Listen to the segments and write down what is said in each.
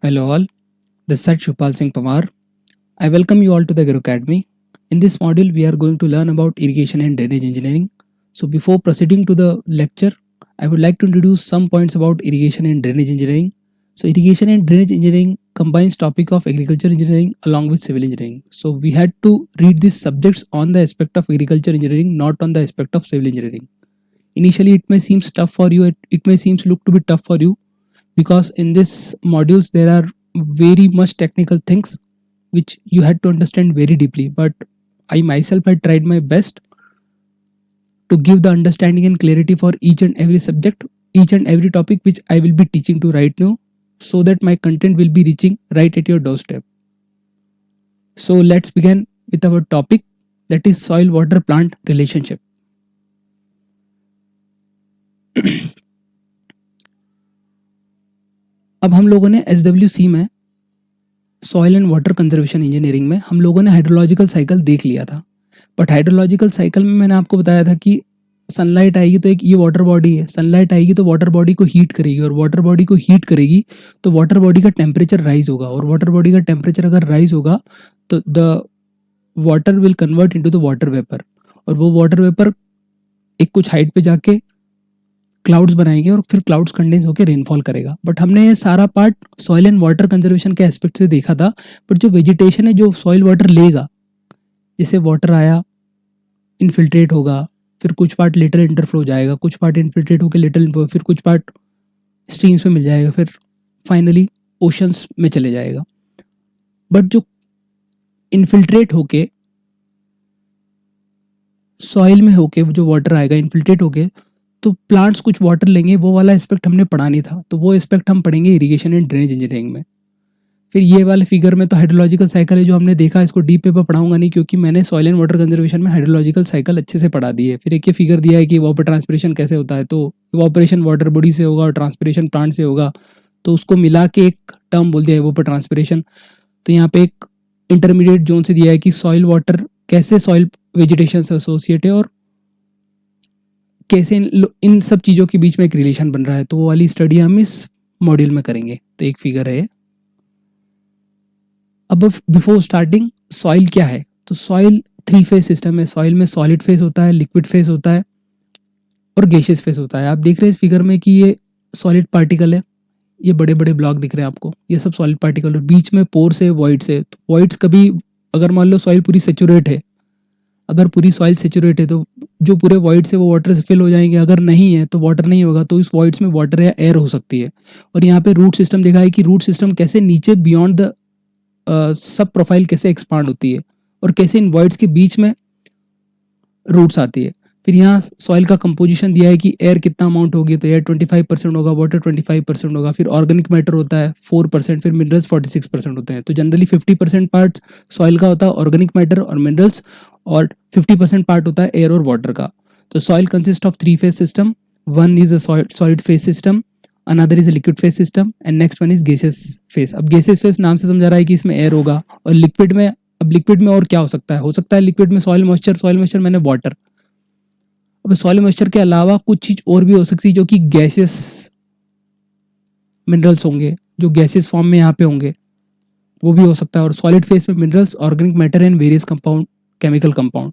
Hello all, this is Shupal Singh Pamar. I welcome you all to the Agro Academy. In this module, we are going to learn about irrigation and drainage engineering. So before proceeding to the lecture, I would like to introduce some points about irrigation and drainage engineering. So irrigation and drainage engineering combines topic of agriculture engineering along with civil engineering. So we had to read these subjects on the aspect of agriculture engineering, not on the aspect of civil engineering. Initially, it may seem tough for you. It may seem look to be tough for you because in this modules there are very much technical things which you had to understand very deeply, but I myself had tried my best to give the understanding and clarity for each and every subject, each and every topic which I will be teaching to right now, so that my content will be reaching right at your doorstep. So let's begin with our topic, that is soil water plant relationship. अब हम लोगों ने SWC में soil and water conservation engineering में हम लोगों ने hydrological cycle देख लिया था, बट हाइड्रोलॉजिकल साइकिल में मैंने आपको बताया था कि सनलाइट आएगी तो एक ये वाटर बॉडी है, सनलाइट आएगी तो वाटर बॉडी को हीट करेगी, और वाटर बॉडी को हीट करेगी तो वाटर बॉडी का टेम्परेचर राइज होगा, और वाटर बॉडी का टेम्परेचर अगर राइज होगा तो the water will convert into the water vapour, और वो वाटर वेपर एक कुछ हाइट पे जाके क्लाउड्स बनाएंगे और फिर क्लाउड्स कंडेंस होकर रेनफॉल करेगा. बट हमने ये सारा part soil and water conservation के एस्पेक्ट से देखा था. बट जो वेजिटेशन है जो सॉइल वाटर लेगा, जैसे वाटर आया इनफिल्ट्रेट होगा, फिर कुछ पार्ट लेटरल इंटरफ्लो जाएगा, कुछ पार्ट इनफिल्ट्रेट होकर लेटरल, फिर कुछ पार्ट स्ट्रीम्स में मिल जाएगा, फिर फाइनली ओशंस में चले जाएगा. बट जो इनफिल्ट्रेट होके सॉइल में होके जो वाटर आएगा इनफिल्ट्रेट होके, तो प्लांट्स कुछ वाटर लेंगे, वो वाला एस्पेक्ट हमने पढ़ा नहीं था, तो वो एस्पेक्ट हम पढ़ेंगे इरिगेशन एंड ड्रेनेज इंजीनियरिंग में. फिर ये वाले फिगर में तो हाइड्रोलॉजिकल साइकिल है जो हमने देखा, इसको डीप पेपर पढ़ाऊंगा नहीं क्योंकि मैंने सॉइल एंड वाटर कंजर्वेशन में हाइड्रोलॉजिकल साइकिल अच्छे से पढ़ा दी है. फिर एक ये फिगर दिया है कि वाटर ट्रांसपिरेशन कैसे होता है, तो इवापोरेशन वाटर बॉडी से होगा और ट्रांसपिरेशन प्लांट से होगा, तो उसको मिला के एक टर्म बोल दिया है वाटर ट्रांसपिरेशन. तो यहाँ पे एक इंटरमीडिएट जोन से दिया है कि सॉइल वाटर कैसे सॉइल वेजिटेशन से एसोसिएट है और कैसे इन सब चीज़ों के बीच में एक रिलेशन बन रहा है, तो वो वाली स्टडी हम इस मॉड्यूल में करेंगे. तो एक फिगर है. अब बिफोर स्टार्टिंग, सॉइल क्या है? तो सॉइल 3 फेज सिस्टम है. सॉइल में सॉलिड फेज होता है, लिक्विड फेज होता है और गैसियस फेज होता है. आप देख रहे हैं इस फिगर में कि ये सॉलिड पार्टिकल है, ये बड़े बड़े ब्लॉक दिख रहे हैं आपको, ये सब सॉलिड पार्टिकल. और बीच में पोर्स है, वॉइड्स है. तो वॉइड्स कभी अगर मान लो सॉइल पूरी सेचुरेट है, अगर पूरी सॉइल सेचुरेट है तो जो पूरे वॉइड्स है वो वाटर से फिल हो जाएंगे, अगर नहीं है तो वाटर नहीं होगा, तो इस वॉइड्स में वाटर या एयर हो सकती है. और यहाँ पे रूट सिस्टम देखा है कि रूट सिस्टम कैसे नीचे बियॉन्ड द सब प्रोफाइल कैसे एक्सपांड होती है और कैसे इन वॉइड्स के बीच में रूट्स आती है. फिर यहाँ सॉइल का कंपोजिशन दिया है कि एयर कितना अमाउंट होगी, तो एयर 25% होगा, वाटर 25% होगा, फिर ऑर्गेनिक मैटर होता है 4%, फिर मिनरल्स 46% होते हैं. तो जनरली 50% पार्ट सॉइल का होता है ऑर्गेनिक मैटर और मिनरल्स, और 50% पार्ट होता है एयर और वाटर का. तो soil consist of 3 phase system. One is a solid phase system, another is a liquid phase system, and next one is gaseous phase. अब गैसियस फेज नाम से समझा रहा है कि इसमें एयर होगा, और लिक्विड में, अब लिक्विड में और क्या हो सकता है लिक्विड में सॉइल मॉइस्चर मैंने वाटर. अब सॉइल मॉइस्चर के अलावा कुछ चीज और भी हो सकती है जो कि गैसियस मिनरल्स होंगे, जो गैसियस फॉर्म में यहाँ पे होंगे, वो भी हो सकता है. और सॉलिड फेज में minerals, organic matter and various compound, chemical compound.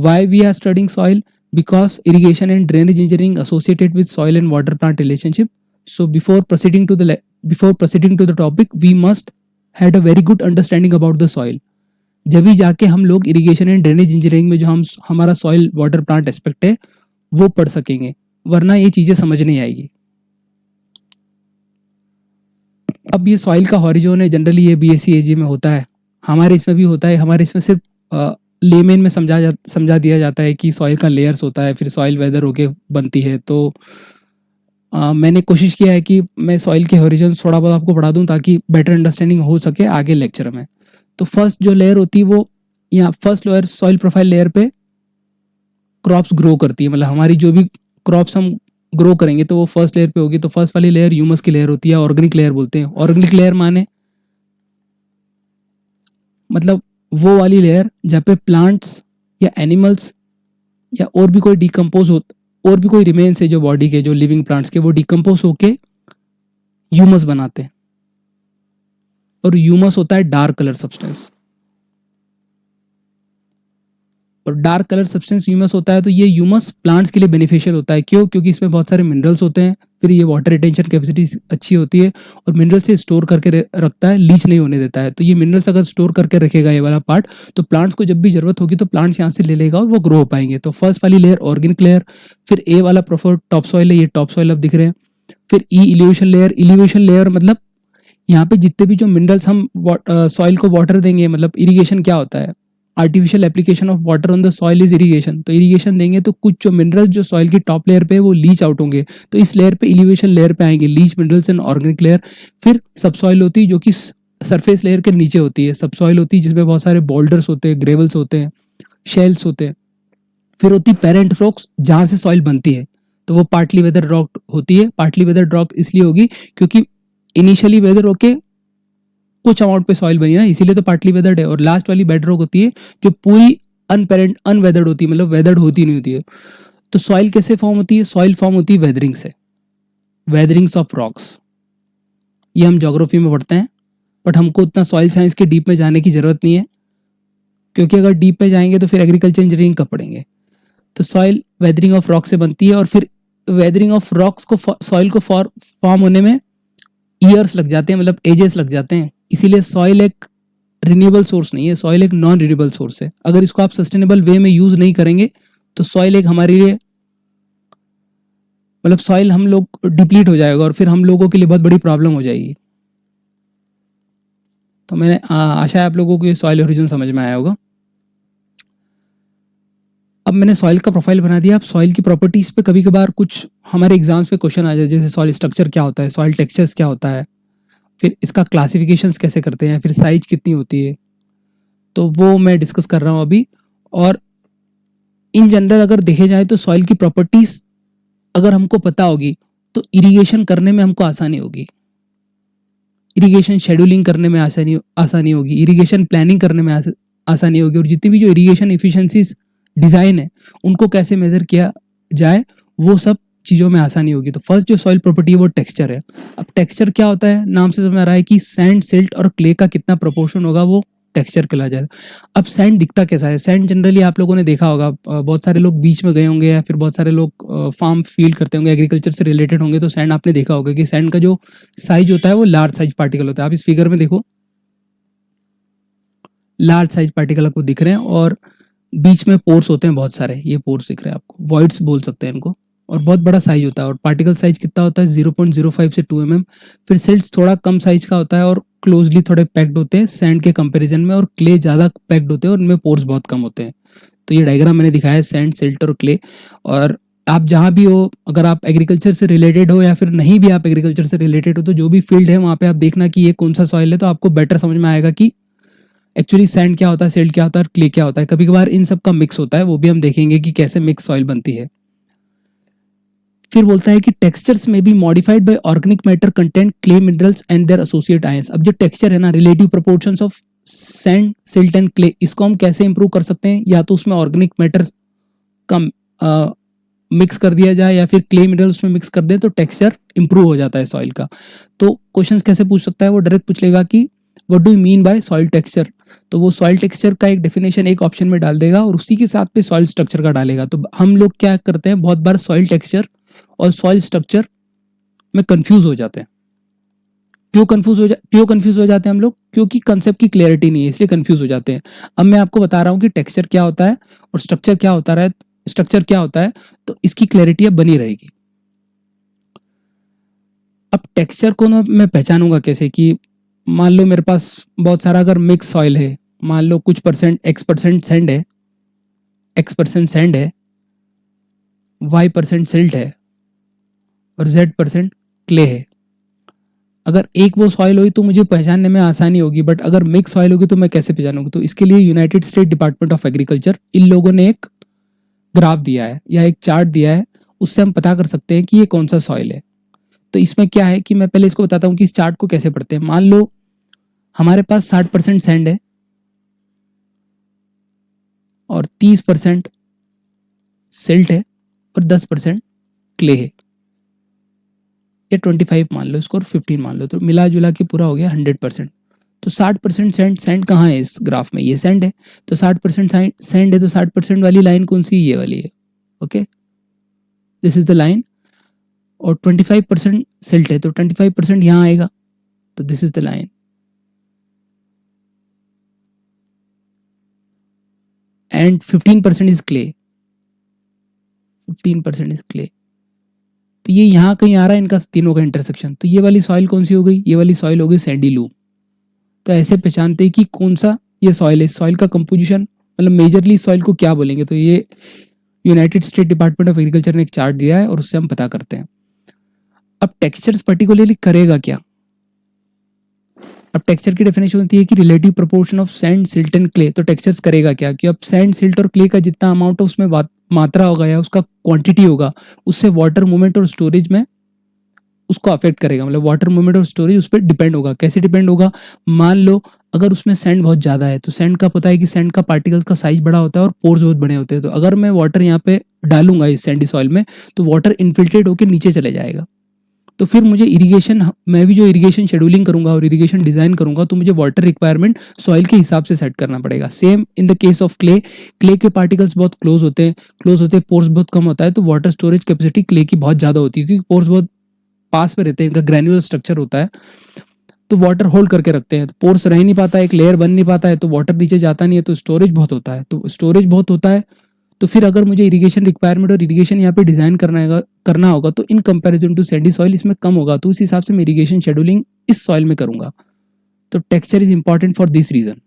Why we are studying soil? Because irrigation and drainage engineering associated with soil and water plant relationship. So before proceeding to the topic, we must had a very good understanding about the soil. जब भी जाके हम लोग irrigation and drainage engineering में जो हमारा soil water plant aspect है वो पढ़ सकेंगे, वरना ये चीजें समझ नहीं आएगी. अब ये सॉइल का हॉरिजोन है, जनरली ये BSc AG में होता है, हमारे इसमें भी होता है. हमारे इसमें सिर्फ लेमेन में समझा दिया जाता है कि सॉइल का लेयर्स होता है, फिर सॉइल वेदर होके बनती है. तो मैंने कोशिश किया है कि मैं सॉइल के हॉरिजॉन थोड़ा बहुत आपको पढ़ा दूं ताकि बेटर अंडरस्टैंडिंग हो सके आगे लेक्चर में. तो फर्स्ट जो लेयर होती है वो यहाँ first layer soil profile layer पे क्रॉप्स ग्रो करती है, मतलब हमारी जो भी क्रॉप्स हम ग्रो करेंगे तो वो फर्स्ट लेयर पे होगी. तो फर्स्ट वाली लेयर ह्यूमस की लेयर होती है, ऑर्गेनिक लेयर बोलते हैं. ऑर्गेनिक लेयर माने मतलब वो वाली लेयर जहाँ पे प्लांट्स या एनिमल्स या और भी कोई डिकम्पोज हो, और भी कोई रिमेन्स है जो बॉडी के, जो लिविंग प्लांट्स के, वो डिकम्पोज होके ह्यूमस बनाते हैं. और ह्यूमस होता है डार्क कलर सब्सटेंस। और डार्क कलर सब्सटेंस ह्यूमस होता है, तो ये ह्यूमस प्लांट्स के लिए बेनिफिशियल होता है। क्यों? क्योंकि इसमें बहुत सारे मिनरल्स होते हैं, फिर ये वाटर रिटेंशन कैपेसिटी अच्छी होती है और मिनरल्स से स्टोर करके रखता है, लीच नहीं होने देता है। तो ये मिनरल्स अगर स्टोर करके रखेगा ये वाला पार्ट, तो प्लांट्स को जब भी जरूरत होगी तो प्लांट्स यहाँ से ले लेगा और वो ग्रो हो पाएंगे। तो फर्स्ट वाली लेयर ऑर्गेनिक लेयर, फिर ए वाला प्रोफर टॉप सॉइल है, ये टॉप सॉइल अब दिख रहे हैं। फिर ई इलिवेशन लेयर, इलिवेशन लेयर मतलब यहाँ पे जितने भी जो मिनरल्स हम सॉइल को वाटर देंगे, मतलब इरिगेशन क्या होता है, artificial application of water on the soil is irrigation. तो इरिगेशन देंगे तो कुछ जो मिनरल्स जो सॉइल की टॉप लेयर पे है वो लीच आउट होंगे, तो इस लेयर पे इलिवेशन लेयर पे आएंगे leach minerals and organic layer. फिर सब सॉइल होती है जो कि सरफेस लेयर के नीचे होती है, सब सॉइल होती है जिसमें बहुत सारे बोल्डर्स होते हैं, ग्रेवल्स होते हैं, शेल्स होते हैं। फिर होती है पेरेंट रॉक्स जहाँ से सॉइल बनती है, तो वो पार्टली वेदर रॉक होती है। पार्टली वेदर रॉक इसलिए होगी क्योंकि इनिशियली वेदर होके कुछ अमाउंट पे सॉइल बनी ना, इसीलिए तो पार्टली वेदर्ड है। और लास्ट वाली बेड रॉक होती है जो पूरी अनवेदर्ड होती है, मतलब वेदर्ड होती नहीं होती है। तो सॉइल कैसे फॉर्म होती है? सॉइल फॉर्म होती है वेदरिंग से, वेदरिंग्स ऑफ रॉक्स। ये हम ज्योग्राफी में पढ़ते हैं, बट हमको उतना सॉइल साइंस के डीप में जाने की जरूरत नहीं है, क्योंकि अगर डीप में जाएंगे तो फिर एग्रीकल्चर इंजीनियरिंग कब पढ़ेंगे। तो सॉइल वेदरिंग ऑफ रॉक से बनती है, और फिर वेदरिंग ऑफ रॉक्स को सॉइल को फॉर्म होने में ईयर्स लग जाते हैं, मतलब एजेस लग जाते हैं। इसीलिए सॉइल एक रिन्यूएबल सोर्स नहीं है, सॉइल एक नॉन रिन्यूएबल सोर्स है। अगर इसको आप सस्टेनेबल वे में यूज नहीं करेंगे तो सॉइल एक हमारे लिए, मतलब सॉइल हम लोग डिप्लीट हो जाएगा और फिर हम लोगों के लिए बहुत बड़ी प्रॉब्लम हो जाएगी। तो मैंने आशा है आप लोगों को ये सॉइल ओरिजिन समझ में आया होगा। अब मैंने सॉइल का प्रोफाइल बना दिया। अब सॉइल की प्रॉपर्टीज पे कभी कभार कुछ हमारे एग्जाम्स पे क्वेश्चन आ जाए, जैसे सॉइल स्ट्रक्चर क्या होता है, सॉइल टेक्सचर्स क्या होता है, फिर इसका क्लासिफिकेशंस कैसे करते हैं, फिर साइज कितनी होती है, तो वो मैं डिस्कस कर रहा हूँ अभी। और इन जनरल अगर देखे जाए तो सॉइल की प्रॉपर्टीज अगर हमको पता होगी तो इरिगेशन करने में हमको आसानी होगी, इरिगेशन शेड्यूलिंग करने में आसानी होगी, इरिगेशन प्लानिंग करने में आसानी होगी, और जितनी भी जो इरिगेशन इफिशिएंसीज डिज़ाइन है उनको कैसे मेजर किया जाए वो सब चीज़ों में आसानी होगी। तो फर्स्ट जो सॉइल प्रॉपर्टी है वो टेक्सचर है। अब टेक्सचर क्या होता है, नाम से समझ आ रहा है कि सैंड, सिल्ट और क्ले का कितना प्रोपोर्शन होगा वो टेक्सचर कहला जाएगा। अब सैंड दिखता कैसा है? सैंड जनरली आप लोगों ने देखा होगा, बहुत सारे लोग बीच में गए होंगे या फिर बहुत सारे लोग फार्म फील्ड करते होंगे, एग्रीकल्चर से रिलेटेड होंगे, तो सैंड आपने देखा होगा कि सैंड का जो साइज होता है वो लार्ज साइज पार्टिकल होता है। आप इस फिगर में देखो, लार्ज साइज पार्टिकल आपको दिख रहे हैं और बीच में पोर्स होते हैं बहुत सारे, ये पोर्स दिख रहे हैं आपको, वॉइड्स बोल सकते हैं इनको, और बहुत बड़ा साइज होता है। और पार्टिकल साइज कितना होता है? 0.05 से 2 mm। फिर सिल्ट्स थोड़ा कम साइज का होता है और क्लोजली थोड़े पैक्ड होते हैं सैंड के कंपैरिजन में, और क्ले ज़्यादा पैक्ड होते हैं और इनमें पोर्स बहुत कम होते हैं। तो ये डायग्राम मैंने दिखाया है सैंड, सिल्ट और क्ले। और आप जहाँ भी हो, अगर आप एग्रीकल्चर से रिलेटेड हो या फिर नहीं भी आप एग्रीकल्चर से रिलेटेड हो, तो जो भी फील्ड है वहाँ पे आप देखना कि ये कौन सा सॉइल है, तो आपको बेटर समझ में आएगा कि एक्चुअली सैंड क्या होता है, सिल्ट क्या होता है और क्ले क्या होता है। कभी कभार इन सब का मिक्स होता है, वो भी हम देखेंगे कि कैसे मिक्स सॉइल बनती है। फिर बोलता है कि टेक्सचर्स में be modified by organic matter content clay minerals and their associate ions. अब जो टेक्सचर है ना, relative proportions of sand, silt and clay, इसको हम कैसे इंप्रूव कर सकते हैं? या तो उसमें ऑर्गेनिक मैटर कम मिक्स कर दिया जाए या फिर क्ले मिनरल उसमें मिक्स कर दे तो टेक्सचर इंप्रूव हो जाता है सॉइल का। तो क्वेश्चंस कैसे पूछ सकता है? वो डायरेक्ट पूछ लेगा कि what do you mean by soil texture. तो वो सॉइल टेक्सचर का एक डेफिनेशन एक ऑप्शन में डाल देगा और उसी के साथ पे सॉइल स्ट्रक्चर का डालेगा। तो हम लोग क्या करते हैं, बहुत बार सॉइल टेक्सचर और सॉइल स्ट्रक्चर में कंफ्यूज हो जाते हैं। क्यों कंफ्यूज हो जाते हैं हम लोग? क्योंकि कंसेप्ट की क्लैरिटी नहीं है, इसलिए कंफ्यूज हो जाते हैं। अब मैं आपको बता रहा हूँ कि टेक्सचर क्या होता है और स्ट्रक्चर क्या होता है, तो इसकी क्लैरिटी अब बनी रहेगी। अब टेक्सचर को ना मैं पहचानूंगा कैसे, कि मान लो मेरे पास बहुत सारा अगर मिक्स सॉइल है, मान लो कुछ परसेंट x% सैंड है, x% y% सिल्ट है और z% क्ले है। अगर एक वो सॉइल हुई तो मुझे पहचानने में आसानी होगी, बट अगर मिक्स सॉइल होगी तो मैं कैसे पहचानूंगा? तो इसके लिए United state department of agriculture in लोगों ने एक ग्राफ दिया है या एक चार्ट दिया है, उससे हम पता कर सकते हैं कि ये कौन सा सॉइल है। तो इसमें क्या है कि मैं पहले इसको बताता हूँ कि इस चार्ट को कैसे पढ़ते हैं। मान लो हमारे पास 60% सैंड है और 30% सिल्ट है और 10% क्ले है, या 25 मान लो इसको और 15 मान लो, तो मिला जुला के पूरा हो गया 100%। तो 60% सैंड, सैंड कहाँ है इस ग्राफ में, ये सैंड है। तो 60% सैंड है तो 60% वाली लाइन कौन सी, ये वाली है। Okay, this is the line. और 25% सिल्ट है तो 25% यहाँ आएगा, तो this is the line. And 15% is clay, 15% is clay. तो ये यहाँ कहीं आ रहा है इनका तीनों का इंटरसेक्शन। तो ये वाली सॉइल कौन सी हो गई, ये वाली सॉइल हो गई सैंडी लूम। तो ऐसे पहचानते हैं कि कौन सा ये सॉइल है। सॉइल का कंपोजिशन मतलब मेजरली सॉइल को क्या बोलेंगे, तो ये United state department of agriculture ने एक चार्ट दिया है और उससे हम पता करते हैं। अब टेक्सचर्स पर्टिकुलरली करेगा क्या। अब टेक्सचर की डेफिनेशन होती है कि relative proportion of sand, silt and clay. तो टेक्सचर्स करेगा क्या कि अब सैंड, सिल्ट और क्ले का जितना अमाउंट है उसमें मात्रा होगा या उसका क्वांटिटी होगा, उससे वाटर मूवमेंट और स्टोरेज में उसको अफेक्ट करेगा। मतलब वाटर मूवमेंट और स्टोरेज उस पर डिपेंड होगा। कैसे डिपेंड होगा, मान लो अगर उसमें सैंड बहुत ज़्यादा है तो सैंड का पता है कि सैंड का पार्टिकल्स का साइज बड़ा होता है और पोर्स बहुत बड़े होते हैं। तो अगर मैं वाटर यहाँ पे डालूंगा इस सैंडी सॉइल में तो वाटर इन्फिल्ट्रेट होकर नीचे चले जाएगा। तो फिर मुझे इरिगेशन, मैं भी जो इरिगेशन शेड्यूलिंग करूंगा और इरिगेशन डिजाइन करूंगा तो मुझे वाटर रिक्वायरमेंट सॉइल के हिसाब से सेट करना पड़ेगा। Same in the case of clay, clay के पार्टिकल्स बहुत क्लोज होते हैं, पोर्स बहुत कम होता है, तो वाटर स्टोरेज कैपेसिटी क्ले की बहुत ज़्यादा होती है क्योंकि पोर्स बहुत पास में रहते हैं, इनका ग्रैन्युलर स्ट्रक्चर होता है, तो वाटर होल्ड करके रखते हैं। तो पोर्स रह नहीं पाता है, एक लेयर बन नहीं पाता है, तो वाटर नीचे जाता नहीं है, तो स्टोरेज बहुत होता है। तो स्टोरेज बहुत होता है तो फिर अगर मुझे इरिगेशन रिक्वायरमेंट और इरिगेशन यहाँ पे डिजाइन करना होगा तो in comparison to sandy soil इसमें कम होगा, तो उस हिसाब से मैं इरिगेशन शेड्यूलिंग इस सॉइल में करूंगा। तो texture is important for this reason.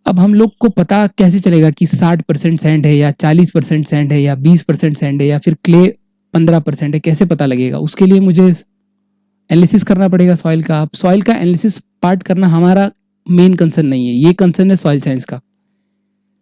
अब हम लोग को पता कैसे चलेगा कि 60% सैंड है या 40% सैंड है या 20% सैंड है या फिर क्ले 15% है, कैसे पता लगेगा। उसके लिए मुझे एनालिसिस करना पड़ेगा सॉइल का। अब सॉइल का एनालिसिस पार्ट करना हमारा मेन कंसर्न नहीं है, ये कंसर्न है सॉइल साइंस का।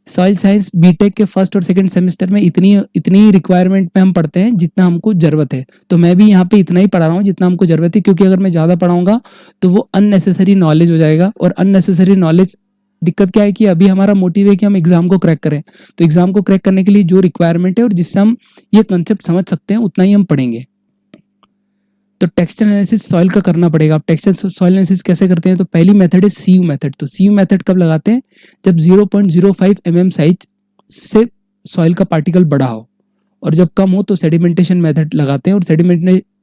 सॉइल साइंस बीटेक के फर्स्ट और सेकंड सेमेस्टर में इतनी इतनी रिक्वायरमेंट में हम पढ़ते हैं जितना हमको जरूरत है। तो मैं भी यहाँ पे इतना ही पढ़ा रहा हूँ जितना हमको जरूरत है, क्योंकि अगर मैं ज़्यादा पढ़ाऊंगा तो वो अननेसेसरी नॉलेज हो जाएगा। और अननेसेसरी नॉलेज, दिक्कत क्या है कि अभी हमारा मोटिव है कि हम एग्जाम को क्रैक करें, तो एग्जाम को क्रैक करने के लिए जो रिक्वायरमेंट है और जिससे हम ये कंसेप्ट समझ सकते हैं उतना ही हम पढ़ेंगे। तो टेक्सचर एनालिसिस सॉइल का करना पड़ेगा। अब टेक्सचर सॉइल एनालिसिस कैसे करते हैं, तो पहली मेथड है सीयू मेथड। तो सीयू मेथड कब लगाते हैं, जब 0.05 mm साइज से सॉइल का पार्टिकल बड़ा हो, और जब कम हो तो सेडिमेंटेशन मेथड लगाते हैं। और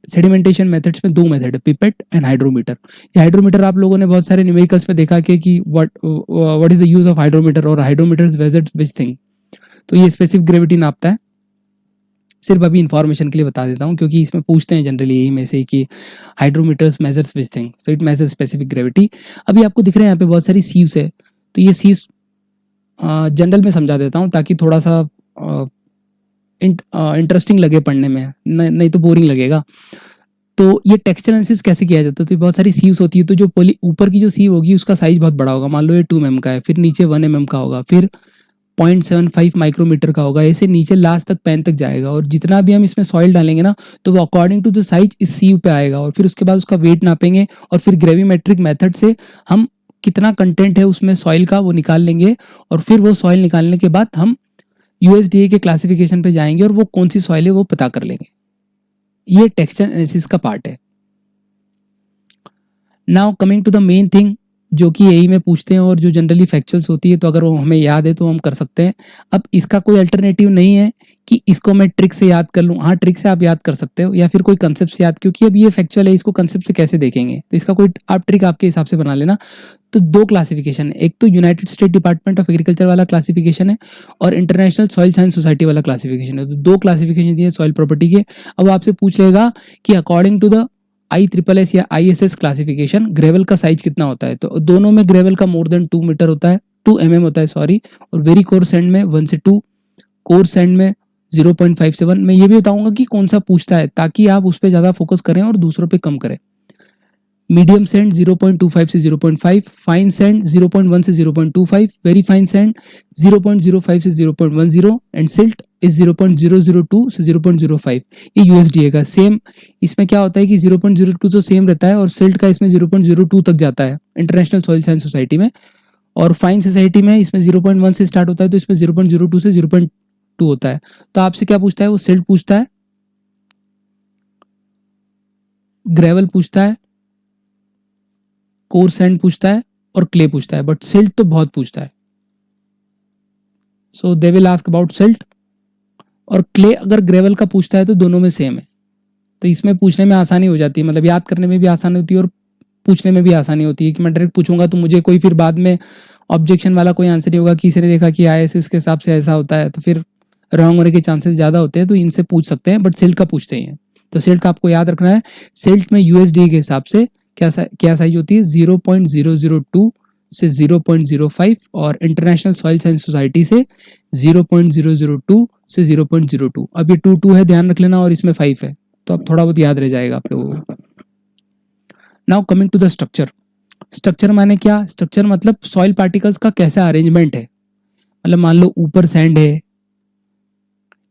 सेडिमेंटेशन मेथड्स में दो मेथड है, पिपेट एंड हाइड्रोमीटर। ये हाइड्रोमीटर आप लोगों ने बहुत सारे न्यूमेरिकल्स में देखा कि what is the use of hydrometer, और हाइड्रोमीटर मेजर्स विच थिंग। तो ये स्पेसिफिक ग्रेविटी नापता है। सिर्फ अभी इन्फॉर्मेशन के लिए बता देता हूँ क्योंकि इसमें पूछते हैं जनरली यही में से कि hydrometers measures which thing, so it measures specific gravity. अभी आपको दिख रहे हैं यहाँ पे बहुत सारी सीव्स है, तो ये सीव्स जनरल में समझा देता हूँ ताकि थोड़ा सा इंटरेस्टिंग लगे पढ़ने में, नहीं तो बोरिंग लगेगा। तो ये टेक्सचर एनालिसिस कैसे किया जाता है, तो बहुत सारी सीव्स होती है, तो जो ऊपर की जो सीव होगी उसका साइज बहुत बड़ा होगा, मान लो ये 2 mm का है, फिर नीचे 1 mm का होगा, फिर 0.75 माइक्रोमीटर का होगा, ऐसे नीचे लास्ट तक पैन तक जाएगा। और जितना भी हम इसमें सॉइल डालेंगे ना तो वो अकॉर्डिंग टू द साइज इस सीव पे आएगा। और फिर उसके बाद उसका वेट नापेंगे और फिर ग्रेविमेट्रिक मेथड से हम कितना कंटेंट है उसमें सॉइल का वो निकाल लेंगे। और फिर वो सॉइल निकालने के बाद हम यूएसडीए के क्लासिफिकेशन पे जाएंगे और वो कौन सी सॉइल है वो पता कर लेंगे। ये टेक्सचर एनालिसिस का पार्ट है। Now coming to the main thing जो कि यही में पूछते हैं और जो जनरली फैक्चुअल्स होती है, तो अगर वो हमें याद है तो हम कर सकते हैं। अब इसका कोई अल्टरनेटिव नहीं है कि इसको मैं ट्रिक से याद कर लूँ। हाँ, ट्रिक से आप याद कर सकते हो या फिर कोई कंसेप्ट से याद, क्योंकि अब ये फैक्चुअल है, इसको कंसेप्ट से कैसे देखेंगे, तो इसका कोई आप ट्रिक आपके हिसाब से बना लेना। तो दो क्लासिफिकेशन है, एक तो United state department of agriculture वाला क्लासिफिकेशन है और इंटरनेशनल सॉइल साइंस सोसाइटी वाला क्लासिफिकेशन है। तो दो क्लासिफिकेशन दिए सॉइल प्रॉपर्टी के। अब आपसे पूछ लेगा कि अकॉर्डिंग टू द ISSS या ISS क्लासिफिकेशन ग्रेवल का साइज कितना होता है, तो दोनों में ग्रेवल का मोर देन 2 मीटर होता है, 2 mm होता है सॉरी, और वेरी कोर सैंड में 1 से 2, कोर सैंड में 0.5 से 1। मैं ये भी बताऊंगा कि कौन सा पूछता है ताकि आप उस पर ज्यादा फोकस करें और दूसरों पे कम करें। मीडियम सैंड 0.25 से 0.5, फाइन सैंड 0.1 से 0.25, वेरी फाइन सैंड 0.05 से 0.10 एंड सिल्ट इज 0.002 से 0.05। ये यूएसडीए का सेम। इसमें क्या होता है कि 0.02 तो सेम रहता है और सिल्ट का इसमें 0.02 तक जाता है इंटरनेशनल सॉइल साइंस सोसाइटी में, और फाइन सोसाइटी में इसमें 0.1 से स्टार्ट होता है, तो इसमें 0.02 से 0.2 होता है। तो आपसे क्या पूछता है, वो सिल्ट पूछता है, ग्रेवल पूछता है, कोर सैंड पूछता है और क्ले पूछता है, बट सिल्ट तो बहुत पूछता है। So they will ask about silt. और क्ले अगर ग्रेवल का पूछता है तो दोनों में सेम है, तो इसमें पूछने में आसानी हो जाती है, मतलब याद करने में भी आसानी होती है और पूछने में भी आसानी होती है कि मैं डायरेक्ट पूछूंगा तो मुझे कोई फिर बाद में ऑब्जेक्शन वाला कोई आंसर नहीं होगा कि इसने देखा कि ISS के हिसाब से ऐसा होता है, तो फिर रॉन्ग होने के चांसेस ज़्यादा होते हैं, तो इनसे पूछ सकते हैं, बट सिल्ट का पूछते ही हैं। तो सिल्ट का आपको याद रखना है, सिल्ट में USD के हिसाब से क्या साइज होती है, 0.002 से 0.05, और इंटरनेशनल सॉइल साइंस सोसाइटी से 0.002 से 0.02। अब ये 2 है, ध्यान रख लेना, और इसमें 5 है, तो अब थोड़ा बहुत याद रह जाएगा आप लोगों को। Now coming to the structure. Structure माने क्या, स्ट्रक्चर मतलब सॉइल पार्टिकल्स का कैसा अरेंजमेंट है, मतलब मान लो ऊपर सैंड है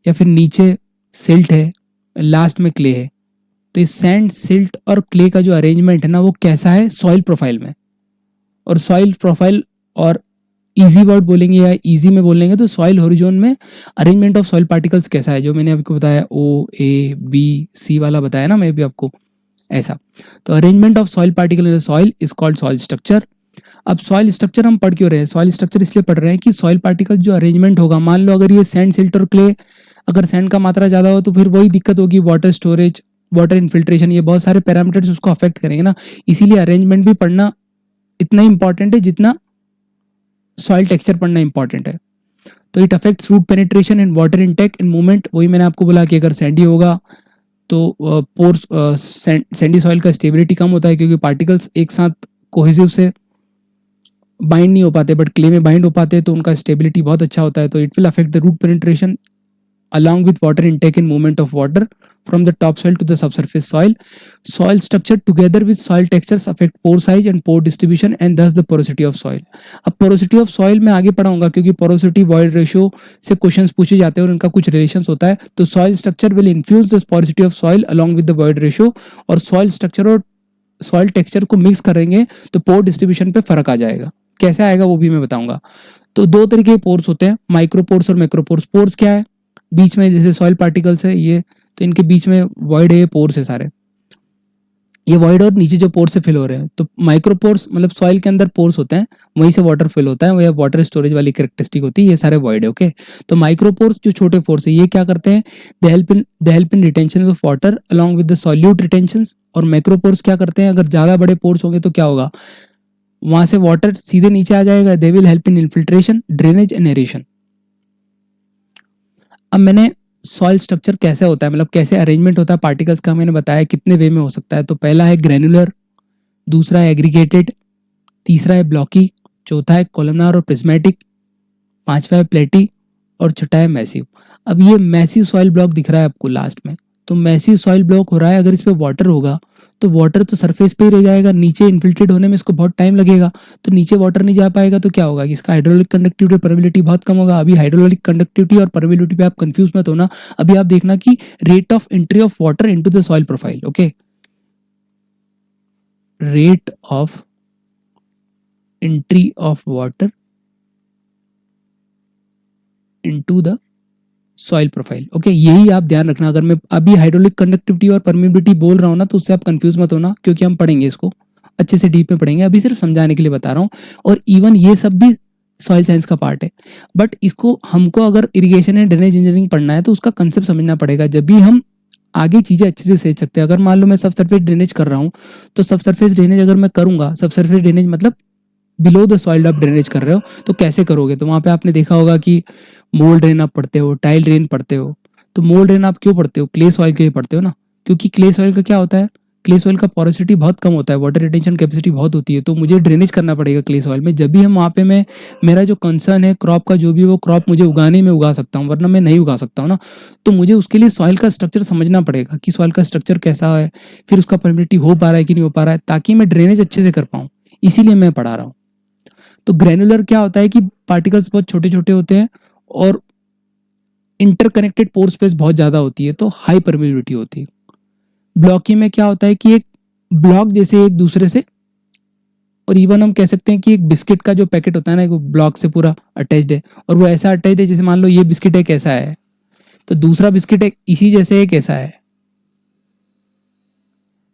या फिर नीचे सिल्ट है, लास्ट में क्ले है, तो इस सैंड सिल्ट और क्ले का जो अरेंजमेंट है ना वो कैसा है सॉइल प्रोफाइल में। और सॉइल प्रोफाइल और इजी वर्ड बोलेंगे या इजी में बोलेंगे तो सॉइल हॉरिजॉन में अरेंजमेंट ऑफ सॉइल पार्टिकल्स कैसा है, जो मैंने आपको बताया OABC वाला बताया ना मैं भी आपको, ऐसा। तो arrangement of soil particle in soil is called soil structure. अब सॉइल स्ट्रक्चर हम पढ़ क्यों रहे हैं, सॉइल स्ट्रक्चर इसलिए पढ़ रहे हैं कि सॉइल पार्टिकल जो अरेंजमेंट होगा, मान लो अगर ये सैंड सिल्ट और क्ले, अगर सैंड का मात्रा ज़्यादा हो तो फिर वही दिक्कत होगी, वाटर स्टोरेज, वाटर इन्फिल्ट्रेशन, ये बहुत सारे पैरामीटर्स उसको अफेक्ट करेंगे ना, इसीलिए अरेंजमेंट भी पढ़ना इतना इंपॉर्टेंट है जितना सॉइल टेक्सचर पढ़ना इंपॉर्टेंट है। तो it affects root penetration and water intake and movement. वही मैंने आपको बोला कि अगर सैंडी होगा तो पोर्स सैंडी सॉइल का स्टेबिलिटी कम होता है, क्योंकि पार्टिकल्स एक साथ कोहेसिव से बाइंड नहीं हो पाते, बट क्ले में बाइंड हो पाते हैं, तो उनका स्टेबिलिटी बहुत अच्छा होता है। तो it will affect the root penetration along with water intake and movement of water from the topsoil to the subsurface soil. Soil structure together with soil textures affect pore size and pore distribution and thus the porosity of soil. अब porosity of soil मैं आगे पढ़ाऊंगा, क्योंकि porosity void ratio से questions पूछे जाते हैं और इनका कुछ रिलेशंस होता है। तो soil structure will influence the porosity of soil along with the void ratio, और soil structure और soil texture को मिक्स करेंगे तो pore distribution पे फर्क आ जाएगा। कैसे आएगा वो भी मैं बताऊंगा। तो दो तरीके के पोर्स होते हैं, माइक्रोपोर्स और मैक्रोपोर्स। पोर्स क्या है, बीच में जैसे सॉइल पार्टिकल्स है ये, तो इनके बीच में वॉइड है, पोर्स है सारे, ये वॉइड और नीचे जो पोर्स से फिल हो रहे हैं। तो माइक्रोपोर्स मतलब सॉइल के अंदर पोर्स होते हैं, वहीं से वाटर फिल होता है, वह वाटर स्टोरेज वाली कैरेक्टरिस्टिक होती है, ये सारे वॉइड है। ओके, तो माइक्रोपोर्स जो छोटे पोर्स है ये क्या करते हैं, they help in retention of water along with the solute retention. और मैक्रोपोर्स क्या करते हैं, अगर ज्यादा बड़े पोर्स होंगे तो क्या होगा, वहां से वाटर सीधे नीचे आ जाएगा, they will help in infiltration, drainage and aeration. अब मैंने सॉइल स्ट्रक्चर कैसे होता है, मतलब कैसे अरेंजमेंट होता है पार्टिकल्स का, मैंने बताया कितने वे में हो सकता है। तो पहला है ग्रेनुलर, दूसरा है एग्रीगेटेड, तीसरा है ब्लॉकी, चौथा है कॉलमनार और प्रिज्मेटिक, पांचवा है प्लेटी, और छठा है मैसिव। अब ये मैसिव सॉइल ब्लॉक दिख रहा है आपको लास्ट में, तो मैसिव सॉइल ब्लॉक हो रहा है, अगर इस पे वाटर होगा तो वाटर तो सरफेस पे ही रह जाएगा, नीचे इन्फिल्ट्रेट होने में इसको बहुत टाइम लगेगा, तो नीचे वाटर नहीं जा पाएगा, तो क्या होगा कि इसका हाइड्रोलिक कंडक्टिविटी और परमेबिलिटी बहुत कम होगा। अभी हाइड्रोलिक कंडक्टिविटी और परमेबिलिटी पे आप कंफ्यूज मत होना, अभी आप देखना कि rate of entry of water into the soil profile. Okay, rate of entry of water into the soil profile. Okay, यही आप ध्यान रखना। अगर मैं अभी हाइड्रोलिक कंडक्टिविटी और परमेबिलिटी बोल रहा हूँ ना, तो उससे आप कंफ्यूज मत होना, क्योंकि हम पढ़ेंगे इसको अच्छे से, डीप में पढ़ेंगे, अभी सिर्फ समझाने के लिए बता रहा हूँ। और इवन ये सब भी सॉइल साइंस का पार्ट है, बट इसको हमको अगर इरिगेशन एंड ड्रेनेज इंजीनियरिंग पढ़ना है तो उसका कंसेप्ट समझना पड़ेगा, जब भी हम आगे चीजें अच्छे से समझ सकते हैं। अगर मान लो मैं सब सरफेस ड्रेनेज कर रहा हूँ, तो सब सरफेस ड्रेनेज अगर मैं करूंगा, सब सरफेस ड्रेनेज मतलब बिलो द सॉइल आप ड्रेनेज कर रहे हो, तो कैसे करोगे, तो वहां पे आपने देखा होगा कि मोल्ड ड्रेन आप पढ़ते हो, टाइल ड्रेन पढ़ते हो। तो मोल्ड ड्रेन आप क्यों पढ़ते हो, क्ले सॉइल के लिए पढ़ते हो ना, क्योंकि क्ले सॉइल का क्या होता है, क्ले सॉइल का पोरोसिटी बहुत कम होता है, वाटर रिटेंशन कैपेसिटी बहुत होती है, तो मुझे ड्रेनेज करना पड़ेगा क्ले सॉइल में। जब भी हम वहाँ पे मैं मेरा जो कंसर्न है क्रॉप का, जो भी वो क्रॉप मुझे उगाने में उगा सकता हूँ, वरना मैं नहीं उगा सकता हूँ ना, तो मुझे उसके लिए सॉइल का स्ट्रक्चर समझना पड़ेगा कि सॉइल का स्ट्रक्चर कैसा है, फिर उसका परमिबिलिटी हो पा रहा है कि नहीं हो पा रहा है, ताकि मैं ड्रेनेज अच्छे से कर पाऊँ, इसीलिए मैं पढ़ा रहा हूँ। तो ग्रेनुलर क्या होता है कि पार्टिकल्स बहुत छोटे छोटे होते हैं और इंटरकनेक्टेड पोर स्पेस बहुत ज्यादा होती है, तो हाई परमिबिलिटी होती है। ब्लॉकी में क्या होता है कि एक ब्लॉक जैसे एक दूसरे से, और इवन हम कह सकते हैं कि एक बिस्किट का जो पैकेट होता है ना, वो ब्लॉक से पूरा अटैच्ड है, और वो ऐसा अटैच्ड है जैसे मान लो ये बिस्किट एक ऐसा है, तो दूसरा बिस्किट एक इसी जैसे एक ऐसा है,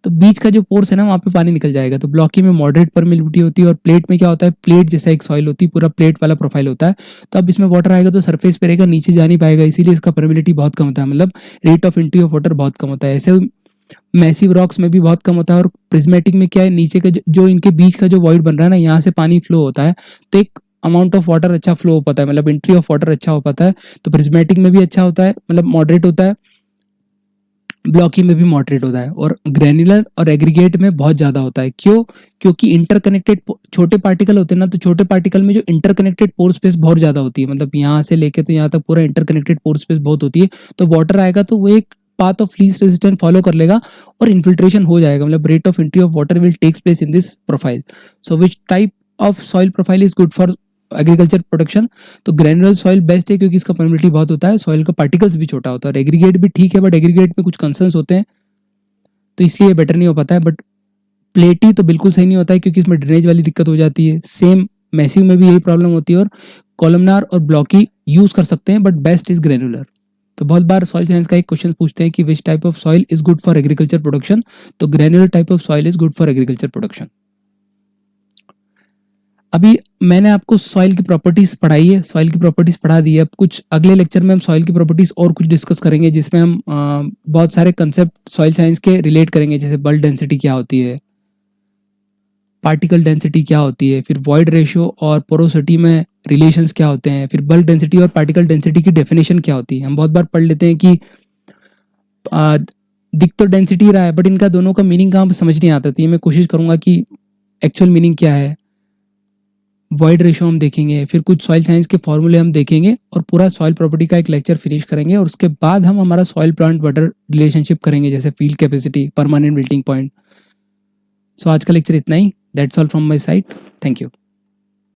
तो बीच का जो पोर्स है ना वहाँ पे पानी निकल जाएगा। तो ब्लॉकी में मॉडरेट परमिलिबिलिटी होती है और प्लेट में क्या होता है, प्लेट जैसा एक सॉइल होती है, पूरा प्लेट वाला प्रोफाइल होता है। तो अब इसमें वाटर आएगा तो सरफेस पे रहेगा, नीचे जा नहीं पाएगा, इसीलिए इसका परमिलिबिलिटी बहुत कम होता है, मतलब rate of entry of water बहुत कम होता है। ऐसे मैसिव रॉक्स में भी बहुत कम होता है। और प्रिज्मेटिक में क्या है, नीचे का जो इनके बीच का जो वॉइड बन रहा है ना, यहाँ से पानी फ्लो होता है, तो एक अमाउंट ऑफ वाटर अच्छा फ्लो हो पाता है, मतलब एंट्री ऑफ वाटर अच्छा हो पाता है। तो प्रिज्मेटिक में भी अच्छा होता है, मतलब मॉडरेट होता है, ब्लॉकी में भी मॉडरेट होता है। और ग्रेनुलर और एग्रीगेट में बहुत ज़्यादा होता है। क्यों? क्योंकि इंटरकनेक्टेड छोटे पार्टिकल होते हैं ना, तो छोटे पार्टिकल में जो इंटरकनेक्टेड पोर स्पेस बहुत ज़्यादा होती है, मतलब यहाँ से लेके तो यहाँ तक पूरा इंटरकनेक्टेड पोर स्पेस बहुत होती है। तो वाटर आएगा तो वो एक path of least resistance follow कर लेगा और इन्फिल्ट्रेशन हो जाएगा, मतलब rate of entry of water will takes place in this profile. So which type of soil profile is good for agriculture production? तो ग्रेनुलर सॉइल बेस्ट है क्योंकि इसका परमिलिटी बहुत होता है, सॉइल का पार्टिकल्स भी छोटा होता है। और एग्रीगेट भी ठीक है, बट एग्रीगेट में कुछ कंसर्न्स होते हैं, तो इसलिए बेटर नहीं हो पाता है। बट प्लेटी तो बिल्कुल सही नहीं होता है क्योंकि इसमें ड्रेनेज वाली दिक्कत हो जाती है। सेम मैसिव में भी यही प्रॉब्लम होती है। और कॉलमनार और ब्लॉकी यूज कर सकते हैं, बट बेस्ट इज ग्रेनुलर। तो बहुत बार सॉइल साइंस का एक क्वेश्चन पूछते हैं कि which type of soil is good for agriculture production? तो granular type of soil is good for agriculture production. अभी मैंने आपको सॉइल की प्रॉपर्टीज पढ़ाई है, सॉइल की प्रॉपर्टीज पढ़ा दी है। अब कुछ अगले लेक्चर में हम सॉइल की प्रॉपर्टीज और कुछ डिस्कस करेंगे, जिसमें हम बहुत सारे कंसेप्ट सॉइल साइंस के रिलेट करेंगे, जैसे बल्क डेंसिटी क्या होती है, पार्टिकल डेंसिटी क्या होती है, फिर वॉइड रेशियो और पोरोसिटी में रिलेशंस क्या होते हैं, फिर बल्क डेंसिटी और पार्टिकल डेंसिटी की डेफिनेशन क्या होती है। हम बहुत बार पढ़ लेते हैं कि दिख तो डेंसिटी रहा है, बट इनका दोनों का मीनिंग कहाँ समझ नहीं आता। तो मैं कोशिश करूंगा कि एक्चुअल मीनिंग क्या है। वॉइड रेशियो हम देखेंगे, फिर कुछ सॉइल साइंस के फॉर्मूले हम देखेंगे और पूरा सॉइल प्रॉपर्टी का एक लेक्चर फिनिश करेंगे। और उसके बाद हम हमारा सॉइल प्लांट वाटर रिलेशनशिप करेंगे, जैसे field capacity, permanent wilting point. So आज का लेक्चर इतना ही। That's all from my side. Thank you.